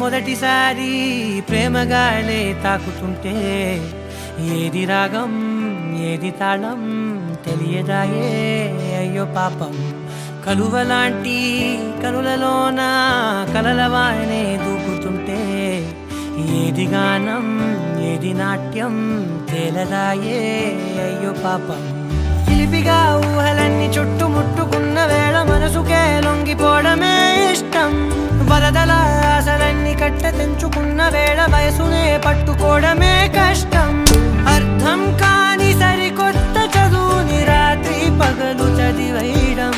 మొదటిసారి ప్రేమగాలే తాకుతుంటే ఏది రాగం ఏది తాళం తెలియదాయే అయ్యో పాపం. కలువలాంటి కనులలోన కలలవానే దూకుతుంటే ఏది గానం ఏది నాట్యం తేలదాయే అయ్యో పాపం. చిలిపిగా ఊహలన్నీ చుట్టుముట్టుకున్న వేళ మనసుకే లొంగిపోవడమే ఇష్టం. వరదల ఆశలన్నీ కట్ట తెంచుకున్న వేళ వయసునే పట్టుకోవడమే కష్టం. అర్థం కాని సరికొత్త చదువుని రాత్రి పగలు చదివేయడం,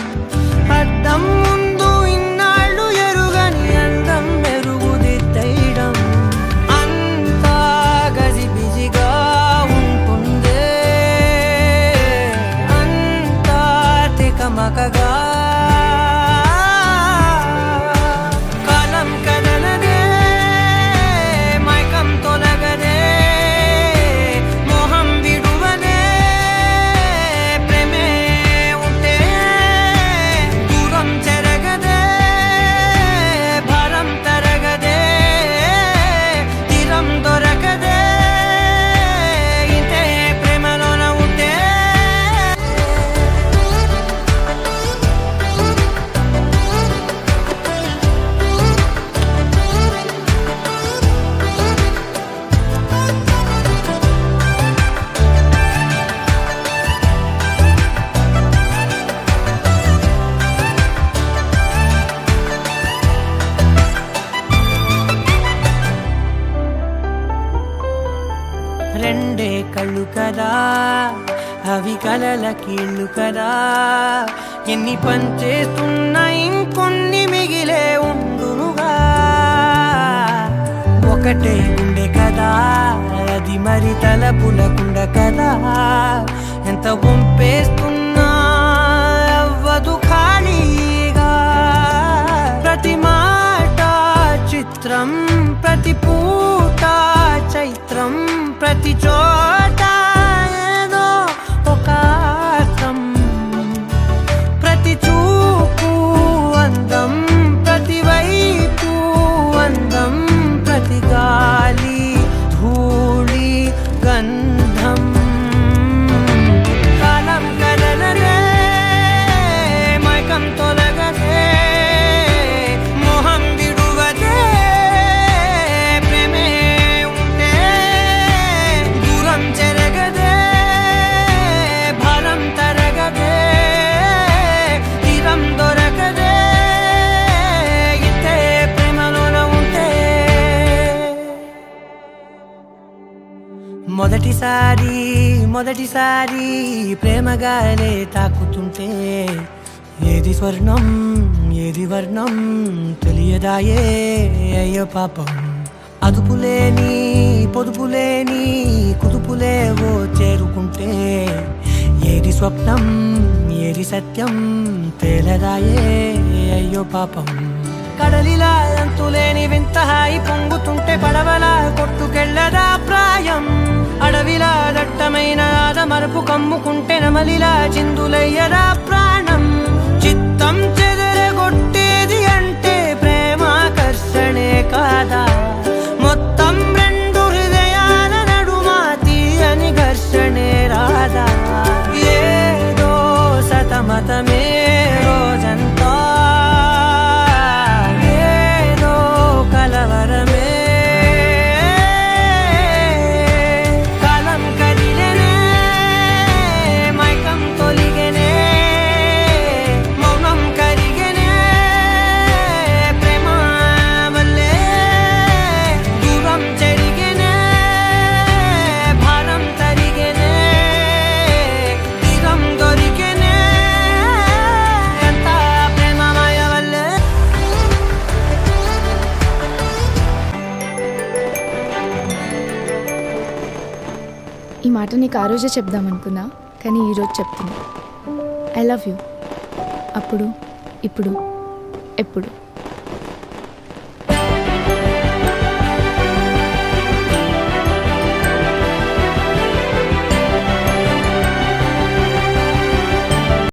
అర్థం ముందు ఇన్నాళ్ళు ఎరుగని అందం మెరుగుదిద్దడం, అంతా గజిబిజిగా ఉంటుందే అంతా తికమకగా. రెండే కళ్ళు కదా అవి కలల కీళ్ళు కదా, ఎన్ని పనిచేస్తున్నా ఇంకొన్ని మిగిలే ఉండునుగా. ఒకటే గుండె కదా అది మరి తలపులకుండ కదా, ఎంత పంపేస్తున్నా అవ్వదు ఖాళీగా. ప్రతి మాట చిత్రం ప్రతి పూట చైత్రం, ప్రతి చోట ఏదో ఒక అర్థం. ప్రతి చూపు అందం ప్రతి వైపు అందం, ప్రతి గాలి ధూళి గంధం. కాలం కదలదే మైకం తొలగదే మోహం విడువదే, ప్రేమే ఉంటే దూరం చెరగదే భారం తరగదే తీరం దొరకదే ఇంతే ప్రేమలోన ఉంటే. మొదటిసారి ప్రేమగాలే తాకుతుంటే ఏది స్వర్ణం ఏది వర్ణం తెలియదాయే అయ్యో పాపం. అదుపులేని పొదుపులేని కుదుపులేవో చేరుకుంటే ఏది స్వప్నం ఏది సత్యం తేలదాయే అయ్యో పాపం. కడలిలా అంతులేని వింత హాయి పొంగుతుంటే పడవలా కొట్టుకెళ్ళదా ప్రాయం. అడవిలా దట్టమైన ఆదమరపు కమ్ముకుంటే నమలిలా చిందులయ్యదా ప్రాణం. చిత్తం చెదరగొట్టేది అంటే ప్రేమాకర్షణే కాదా, మొత్తం రెండు హృదయాల నడుమ తీయని ఘర్షణే రాదా. ఏదో సతమతమే రోజంతా ఏదో కలవరమే. కాలం కదిలెనే మైకం తొలిగెనే మౌనం కరిగెనే ప్రేమ వల్లే దూరం చెరిగెనే భారం తరిగెనే తీరం దొరికెనే ఎంత ప్రేమమయ వల్లే. ఈ మాట నీకు ఆ రోజే చెప్దామనుకున్నా, కానీ ఈరోజు చెప్తున్నా. I love you. అప్పుడు ఇప్పుడు ఎప్పుడు.